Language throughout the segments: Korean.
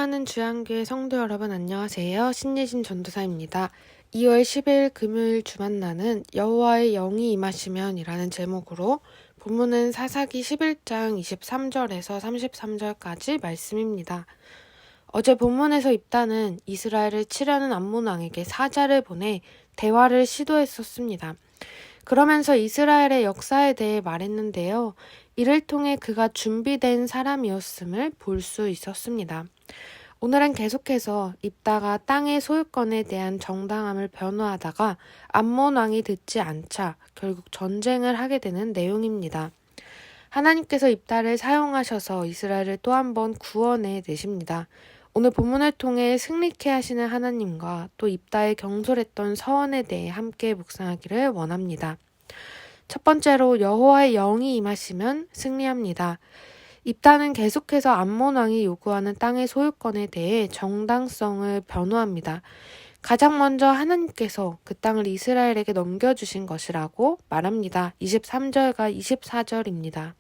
사랑하는 주양교회 성도 여러분 안녕하세요. 신예진 전도사입니다. 2월 10일 금요일 주만나는 여호와의 영이 임하시면 이라는 제목으로 본문은 사사기 11장 23절에서 33절까지 말씀입니다. 어제 본문에서 입다는 이스라엘을 치려는 암몬 왕에게 사자를 보내 대화를 시도했었습니다. 그러면서 이스라엘의 역사에 대해 말했는데요. 이를 통해 그가 준비된 사람이었음을 볼 수 있었습니다. 오늘은 계속해서 입다가 땅의 소유권에 대한 정당함을 변호하다가 암몬 왕이 듣지 않자 결국 전쟁을 하게 되는 내용입니다. 하나님께서 입다를 사용하셔서 이스라엘을 또 한 번 구원해 내십니다. 오늘 본문을 통해 승리케 하시는 하나님과 또 입다의 경솔했던 서원에 대해 함께 묵상하기를 원합니다. 첫 번째로 여호와의 영이 임하시면 승리합니다. 입다는 계속해서 암몬 왕이 요구하는 땅의 소유권에 대해 정당성을 변호합니다. 가장 먼저 하나님께서 그 땅을 이스라엘에게 넘겨주신 것이라고 말합니다. 23절과 24절입니다.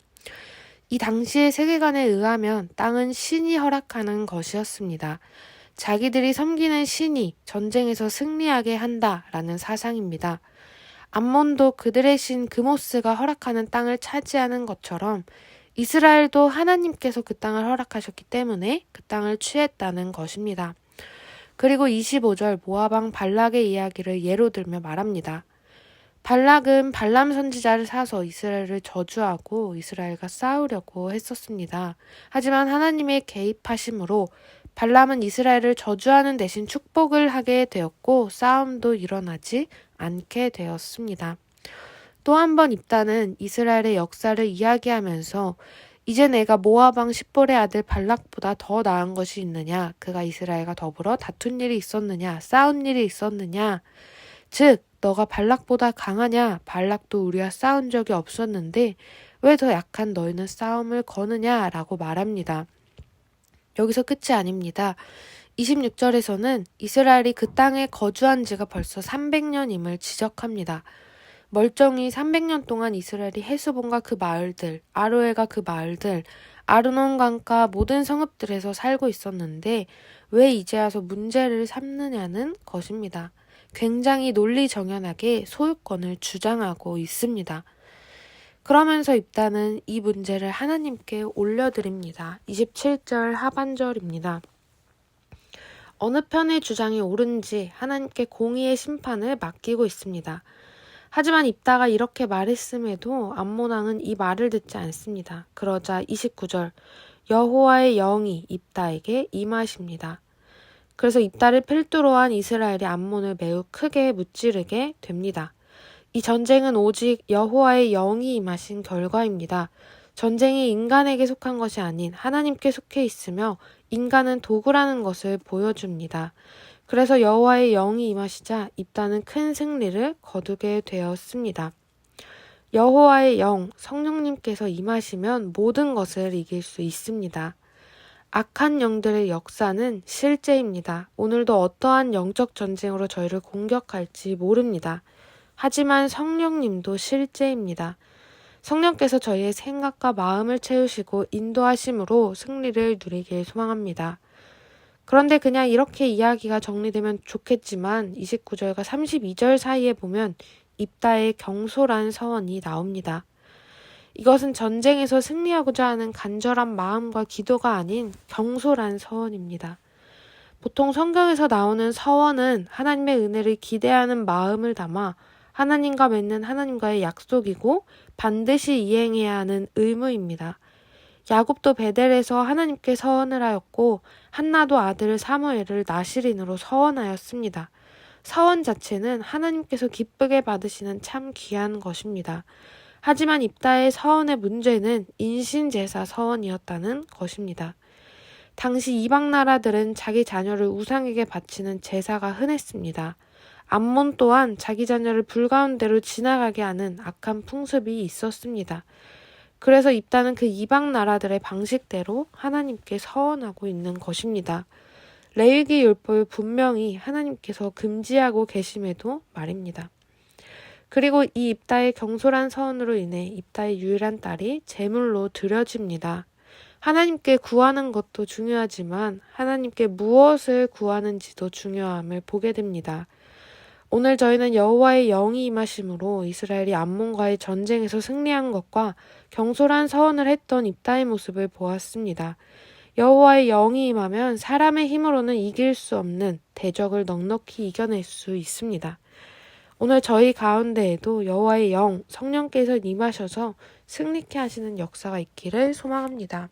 이 당시의 세계관에 의하면 땅은 신이 허락하는 것이었습니다. 자기들이 섬기는 신이 전쟁에서 승리하게 한다라는 사상입니다. 암몬도 그들의 신 그모스가 허락하는 땅을 차지하는 것처럼 이스라엘도 하나님께서 그 땅을 허락하셨기 때문에 그 땅을 취했다는 것입니다. 그리고 25절 모압왕 발락의 이야기를 예로 들며 말합니다. 발락은 발람 선지자를 사서 이스라엘을 저주하고 이스라엘과 싸우려고 했었습니다. 하지만 하나님의 개입하심으로 발람은 이스라엘을 저주하는 대신 축복을 하게 되었고 싸움도 일어나지 않게 되었습니다. 또 한 번 입다는 이스라엘의 역사를 이야기하면서 이제 내가 모압왕 십볼의 아들 발락보다 더 나은 것이 있느냐? 그가 이스라엘과 더불어 다툰 일이 있었느냐? 싸운 일이 있었느냐? 즉 너가 발락보다 강하냐? 발락도 우리와 싸운 적이 없었는데 왜 더 약한 너희는 싸움을 거느냐? 라고 말합니다. 여기서 끝이 아닙니다. 26절에서는 이스라엘이 그 땅에 거주한 지가 벌써 300년임을 지적합니다. 멀쩡히 300년 동안 이스라엘이 헤스본과 그 마을들, 아로엘과 그 마을들, 아르논 강가 모든 성읍들에서 살고 있었는데 왜 이제 와서 문제를 삼느냐는 것입니다. 굉장히 논리정연하게 소유권을 주장하고 있습니다. 그러면서 입다는 이 문제를 하나님께 올려드립니다. 27절 하반절입니다. 어느 편의 주장이 옳은지 하나님께 공의의 심판을 맡기고 있습니다. 하지만 입다가 이렇게 말했음에도 암몬 왕은 이 말을 듣지 않습니다. 그러자 29절 여호와의 영이 입다에게 임하십니다. 그래서 입다를 필두로 한 이스라엘이 암몬을 매우 크게 무찌르게 됩니다. 이 전쟁은 오직 여호와의 영이 임하신 결과입니다. 전쟁이 인간에게 속한 것이 아닌 하나님께 속해 있으며 인간은 도구라는 것을 보여줍니다. 그래서 여호와의 영이 임하시자 입다는 큰 승리를 거두게 되었습니다. 여호와의 영, 성령님께서 임하시면 모든 것을 이길 수 있습니다. 악한 영들의 역사는 실제입니다. 오늘도 어떠한 영적 전쟁으로 저희를 공격할지 모릅니다. 하지만 성령님도 실제입니다. 성령께서 저희의 생각과 마음을 채우시고 인도하심으로 승리를 누리길 소망합니다. 그런데 그냥 이렇게 이야기가 정리되면 좋겠지만 29절과 32절 사이에 보면 입다의 경솔한 서원이 나옵니다. 이것은 전쟁에서 승리하고자 하는 간절한 마음과 기도가 아닌 경솔한 서원입니다. 보통 성경에서 나오는 서원은 하나님의 은혜를 기대하는 마음을 담아 하나님과 맺는 하나님과의 약속이고 반드시 이행해야 하는 의무입니다. 야곱도 베델에서 하나님께 서원을 하였고 한나도 아들 사무엘을 나실인으로 서원하였습니다. 서원 자체는 하나님께서 기쁘게 받으시는 참 귀한 것입니다. 하지만 입다의 서원의 문제는 인신제사 서원이었다는 것입니다. 당시 이방 나라들은 자기 자녀를 우상에게 바치는 제사가 흔했습니다. 암몬 또한 자기 자녀를 불가운데로 지나가게 하는 악한 풍습이 있었습니다. 그래서 입다는 그 이방 나라들의 방식대로 하나님께 서원하고 있는 것입니다. 레위기 율법을 분명히 하나님께서 금지하고 계심에도 말입니다. 그리고 이 입다의 경솔한 서원으로 인해 입다의 유일한 딸이 제물로 드려집니다. 하나님께 구하는 것도 중요하지만 하나님께 무엇을 구하는지도 중요함을 보게 됩니다. 오늘 저희는 여호와의 영이 임하심으로 이스라엘이 암몬과의 전쟁에서 승리한 것과 경솔한 서원을 했던 입다의 모습을 보았습니다. 여호와의 영이 임하면 사람의 힘으로는 이길 수 없는 대적을 넉넉히 이겨낼 수 있습니다. 오늘 저희 가운데에도 여호와의 영, 성령께서 임하셔서 승리케 하시는 역사가 있기를 소망합니다.